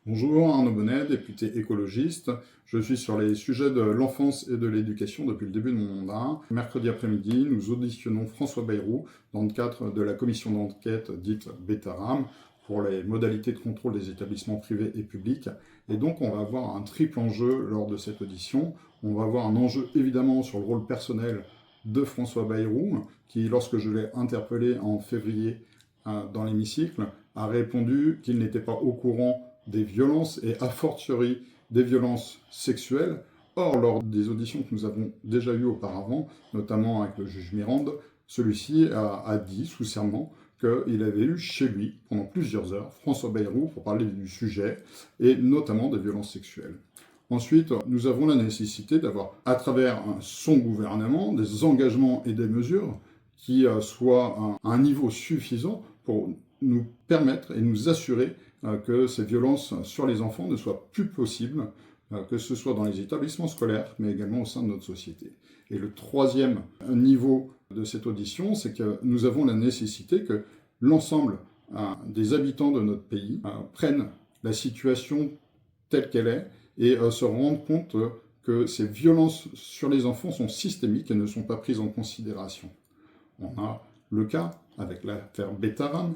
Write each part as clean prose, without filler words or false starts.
Bonjour, Arnaud Bonnet, député écologiste. Je suis sur les sujets de l'enfance et de l'éducation depuis le début de mon mandat. Mercredi après-midi, nous auditionnons François Bayrou dans le cadre de la commission d'enquête dite Betaram pour les modalités de contrôle des établissements privés et publics. Et donc, on va avoir un triple enjeu lors de cette audition. On va avoir un enjeu évidemment sur le rôle personnel de François Bayrou, qui, lorsque je l'ai interpellé en février dans l'hémicycle, a répondu qu'il n'était pas au courant des violences et a fortiori des violences sexuelles. Or, lors des auditions que nous avons déjà eues auparavant, notamment avec le juge Mirande, celui-ci a dit sous serment qu'il avait eu chez lui, pendant plusieurs heures, François Bayrou pour parler du sujet, et notamment des violences sexuelles. Ensuite, nous avons la nécessité d'avoir, à travers son gouvernement, des engagements et des mesures qui soient à un niveau suffisant pour nous permettre et nous assurer que ces violences sur les enfants ne soient plus possibles, que ce soit dans les établissements scolaires, mais également au sein de notre société. Et le troisième niveau de cette audition, c'est que nous avons la nécessité que l'ensemble des habitants de notre pays prennent la situation telle qu'elle est et se rendent compte que ces violences sur les enfants sont systémiques et ne sont pas prises en considération. On a le cas avec l'affaire Betaram,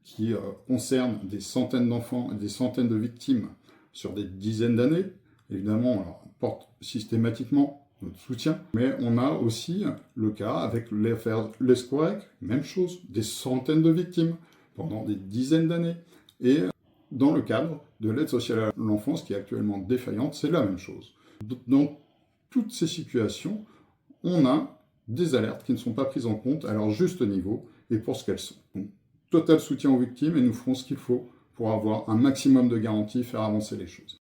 qui concerne des centaines d'enfants et des centaines de victimes sur des dizaines d'années. Évidemment, on porte systématiquement notre soutien, mais on a aussi le cas avec l'affaire Lesquarek, même chose, des centaines de victimes pendant des dizaines d'années. Et dans le cadre de l'aide sociale à l'enfance, qui est actuellement défaillante, c'est la même chose. Dans toutes ces situations, on a des alertes qui ne sont pas prises en compte à leur juste niveau et pour ce qu'elles sont. Donc, total soutien aux victimes et nous ferons ce qu'il faut pour avoir un maximum de garanties, faire avancer les choses.